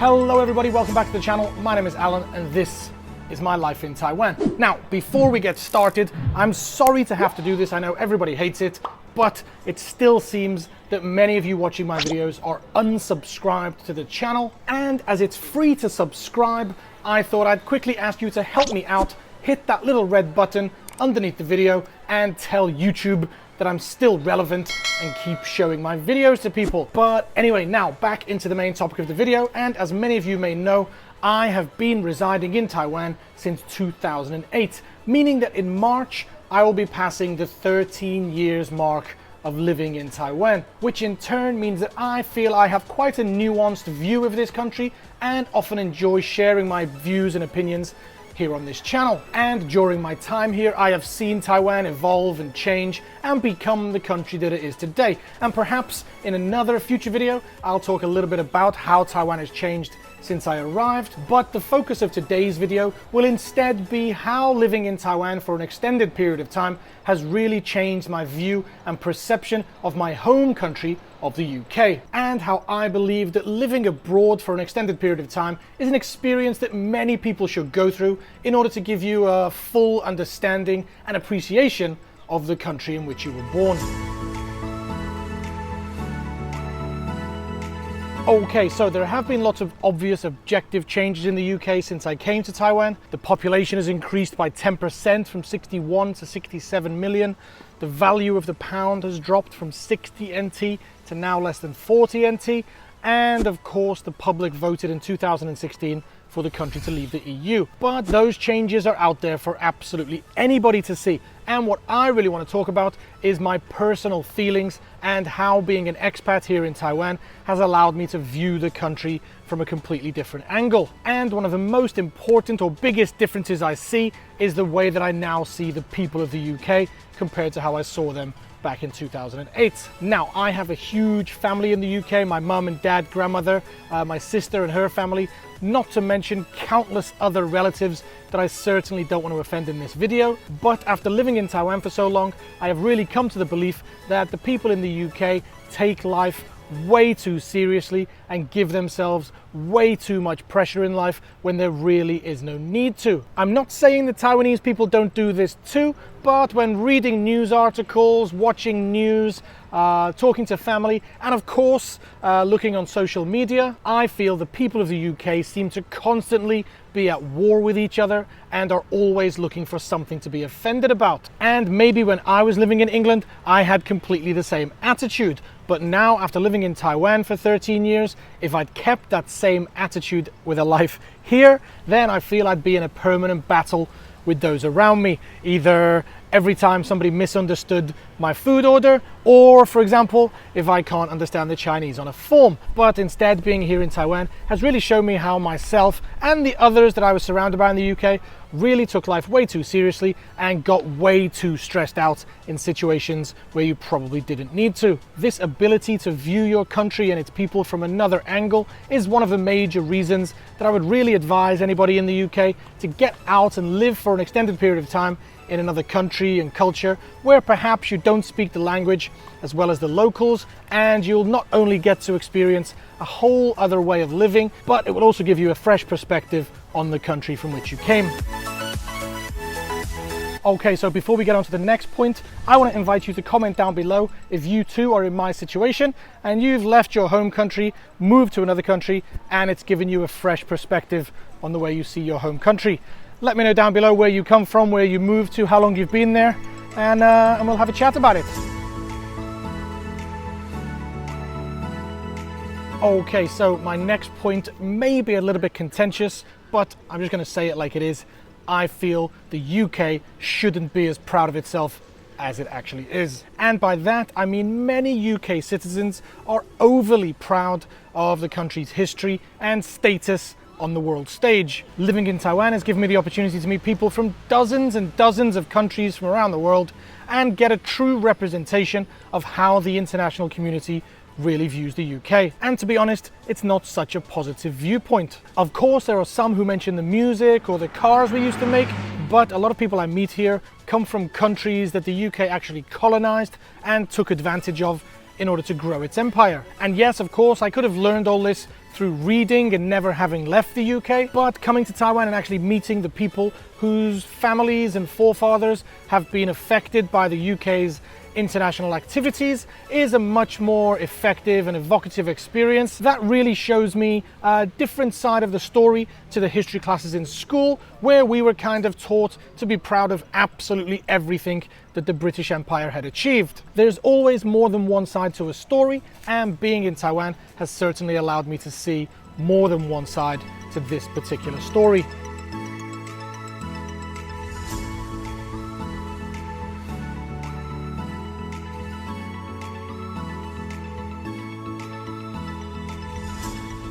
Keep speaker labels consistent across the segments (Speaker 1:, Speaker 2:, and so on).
Speaker 1: Hello everybody, welcome back to the channel. My name is Alan and this is my life in Taiwan. Now, before we get started, I'm sorry to have to do this. I know everybody hates it, but it still seems that many of you watching my videos are unsubscribed to the channel. And as it's free to subscribe, I thought I'd quickly ask you to help me out. Hit that little red button underneath the video and tell YouTube that I'm still relevant and keep showing my videos to people. But anyway, now back into the main topic of the video. And as many of you may know, I have been residing in Taiwan since 2008, meaning that in March, I will be passing the 13 years mark of living in Taiwan, which in turn means that I feel I have quite a nuanced view of this country and often enjoy sharing my views and opinions here on this channel. And during my time here, I have seen Taiwan evolve and change and become the country that it is today. And perhaps in another future video, I'll talk a little bit about how Taiwan has changed since I arrived, but the focus of today's video will instead be how living in Taiwan for an extended period of time has really changed my view and perception of my home country of the UK, and how I believe that living abroad for an extended period of time is an experience that many people should go through in order to give you a full understanding and appreciation of the country in which you were born. Okay, so there have been lots of obvious objective changes in the UK since I came to Taiwan. The population has increased by 10% from 61 to 67 million. The value of the pound has dropped from 60 NT to now less than 40 NT. And of course, the public voted in 2016 for the country to leave the EU. But those changes are out there for absolutely anybody to see. And what I really want to talk about is my personal feelings and how being an expat here in Taiwan has allowed me to view the country from a completely different angle. And one of the most important or biggest differences I see is the way that I now see the people of the UK compared to how I saw them back in 2008. Now, I have a huge family in the UK, my mum and dad, grandmother, my sister and her family, not to mention countless other relatives that I certainly don't want to offend in this video. But after living in Taiwan for so long, I have really come to the belief that the people in the UK take life way too seriously and give themselves way too much pressure in life when there really is no need to. I'm not saying that Taiwanese people don't do this too, but when reading news articles, watching news, talking to family, and of course looking on social media, I feel the people of the UK seem to constantly be at war with each other and are always looking for something to be offended about. And maybe when I was living in England, I had completely the same attitude. But now, after living in Taiwan for 13 years, if I'd kept that same attitude with a life here, then I feel I'd be in a permanent battle with those around me. Either every time somebody misunderstood my food order, or for example, if I can't understand the Chinese on a form. But instead, being here in Taiwan has really shown me how myself and the others that I was surrounded by in the UK really took life way too seriously and got way too stressed out in situations where you probably didn't need to. This ability to view your country and its people from another angle is one of the major reasons that I would really advise anybody in the UK to get out and live for an extended period of time in another country and culture where perhaps you don't speak the language as well as the locals, and you'll not only get to experience a whole other way of living, but it will also give you a fresh perspective on the country from which you came. Okay, so before we get on to the next point, I want to invite you to comment down below if you too are in my situation and you've left your home country, moved to another country, and it's given you a fresh perspective on the way you see your home country. Let me know down below where you come from, where you moved to, how long you've been there, and we'll have a chat about it. Okay, so my next point may be a little bit contentious, but I'm just going to say it like it is. I feel the UK shouldn't be as proud of itself as it actually is. And by that, I mean many UK citizens are overly proud of the country's history and status on the world stage. Living in Taiwan has given me the opportunity to meet people from dozens and dozens of countries from around the world and get a true representation of how the international community really views the UK. And to be honest, it's not such a positive viewpoint. Of course, there are some who mention the music or the cars we used to make, but a lot of people I meet here come from countries that the UK actually colonized and took advantage of in order to grow its empire. And yes, of course, I could have learned all this through reading and never having left the UK, but coming to Taiwan and actually meeting the people whose families and forefathers have been affected by the UK's international activities is a much more effective and evocative experience that really shows me a different side of the story to the history classes in school, where we were kind of taught to be proud of absolutely everything that the British Empire had achieved. There's always more than one side to a story, and being in Taiwan has certainly allowed me to see more than one side to this particular story.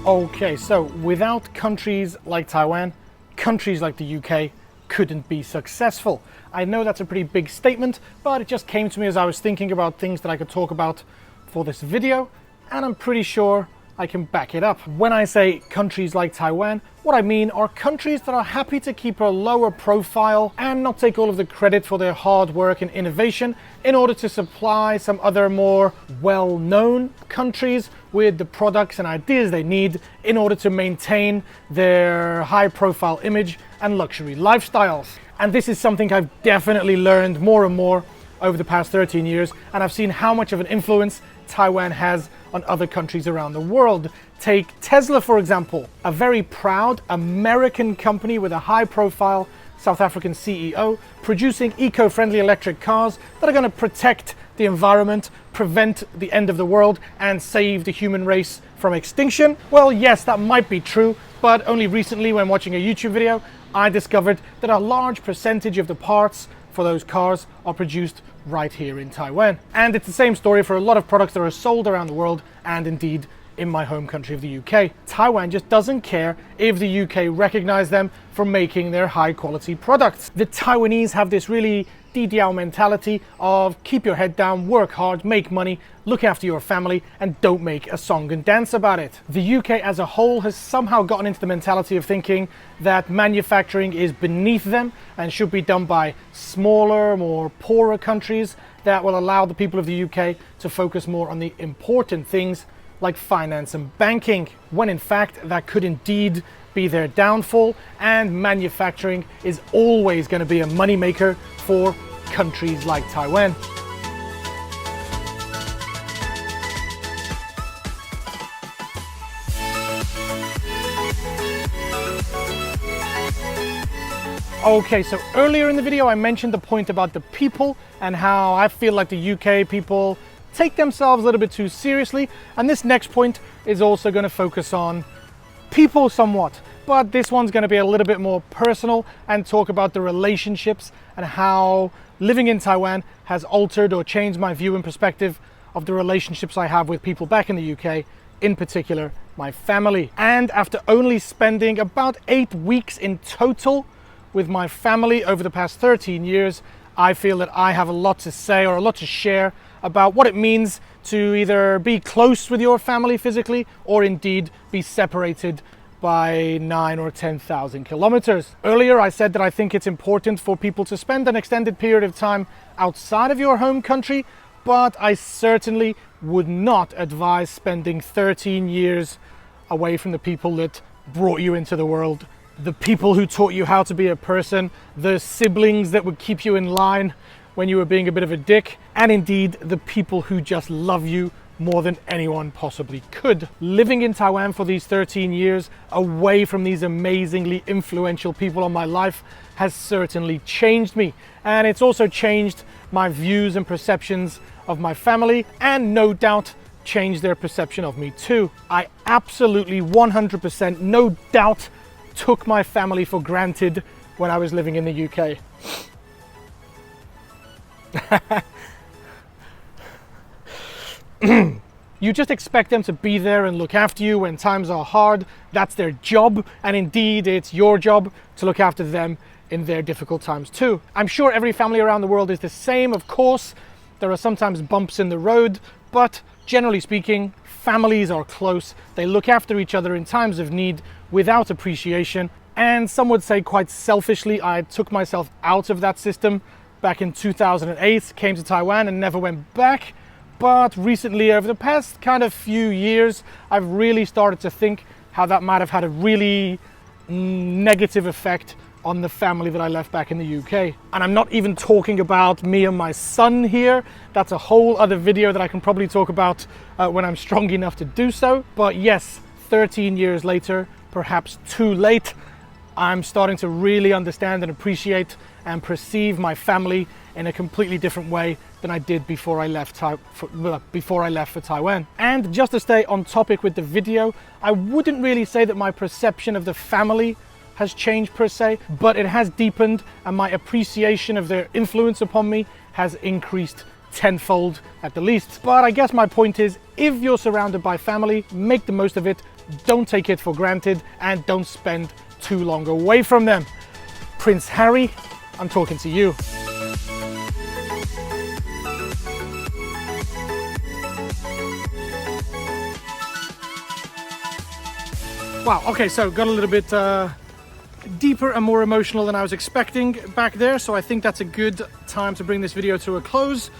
Speaker 1: Okay, so without countries like Taiwan, countries like the UK couldn't be successful. I know that's a pretty big statement, but it just came to me as I was thinking about things that I could talk about for this video, and I'm pretty sure I can back it up. When I say countries like Taiwan, what I mean are countries that are happy to keep a lower profile and not take all of the credit for their hard work and innovation in order to supply some other more well-known countries with the products and ideas they need in order to maintain their high-profile image and luxury lifestyles. And this is something I've definitely learned more and more over the past 13 years, and I've seen how much of an influence Taiwan has on other countries around the world. Take Tesla, for example, a very proud American company with a high-profile South African CEO producing eco-friendly electric cars that are going to protect the environment, prevent the end of the world, and save the human race from extinction. Well, yes, that might be true, but only recently when watching a YouTube video, I discovered that a large percentage of the parts for those cars are produced right here in Taiwan. And it's the same story for a lot of products that are sold around the world, and indeed in my home country of the UK. Taiwan just doesn't care if the UK recognize them for making their high quality products. The Taiwanese have this really DDL mentality of keep your head down, work hard, make money, look after your family, and don't make a song and dance about it. The UK as a whole has somehow gotten into the mentality of thinking that manufacturing is beneath them and should be done by smaller, more poorer countries that will allow the people of the UK to focus more on the important things like finance and banking, when in fact that could indeed be their downfall, and manufacturing is always going to be a moneymaker for countries like Taiwan. Okay, so earlier in the video I mentioned the point about the people and how I feel like the UK people take themselves a little bit too seriously, and this next point is also going to focus on people somewhat, but this one's going to be a little bit more personal and talk about the relationships and how living in Taiwan has altered or changed my view and perspective of the relationships I have with people back in the UK, in particular my family. And after only spending about 8 weeks in total with my family over the past 13 years, I feel that I have a lot to say or a lot to share about what it means to either be close with your family physically or indeed be separated by 9 or 10,000 kilometers. Earlier I said that I think it's important for people to spend an extended period of time outside of your home country, but I certainly would not advise spending 13 years away from the people that brought you into the world, the people who taught you how to be a person, the siblings that would keep you in line when you were being a bit of a dick, and indeed the people who just love you more than anyone possibly could. Living in Taiwan for these 13 years, away from these amazingly influential people in my life, has certainly changed me. And it's also changed my views and perceptions of my family, and no doubt changed their perception of me too. I absolutely 100% no doubt took my family for granted when I was living in the UK. You just expect them to be there and look after you when times are hard. That's their job, and indeed it's your job to look after them in their difficult times too. I'm sure every family around the world is the same, of course. There are sometimes bumps in the road, but generally speaking, families are close. They look after each other in times of need without appreciation, and some would say quite selfishly, I took myself out of that system back in 2008, came to Taiwan and never went back. But recently, over the past kind of few years, I've really started to think how that might have had a really negative effect on the family that I left back in the UK. And I'm not even talking about me and my son here. That's a whole other video that I can probably talk about when I'm strong enough to do so. But yes, 13 years later, perhaps too late, I'm starting to really understand and appreciate and perceive my family in a completely different way than I did before I left for Taiwan. And just to stay on topic with the video, I wouldn't really say that my perception of the family has changed per se, but it has deepened, and my appreciation of their influence upon me has increased tenfold at the least. But I guess my point is, if you're surrounded by family, make the most of it, don't take it for granted, and don't spend too long away from them. Prince Harry, I'm talking to you. Wow, okay, so got a little bit deeper and more emotional than I was expecting back there, so I think that's a good time to bring this video to a close.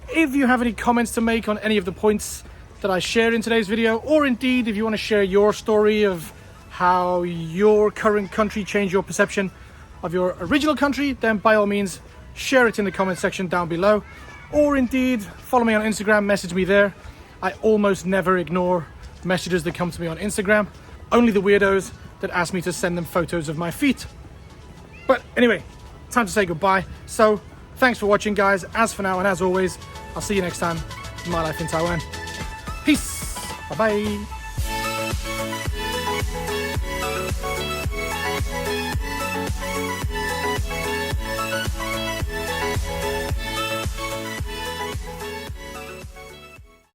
Speaker 1: If you have any comments to make on any of the points that I shared in today's video, or indeed if you want to share your story of how your current country changed your perception of your original country, then by all means share it in the comment section down below, or indeed follow me on Instagram, message me there. I almost never ignore messages that come to me on Instagram, only the weirdos that ask me to send them photos of my feet. But anyway, time to say goodbye. So thanks for watching, guys. As for now, and as always, I'll see you next time in my life in Taiwan. Peace. Bye bye.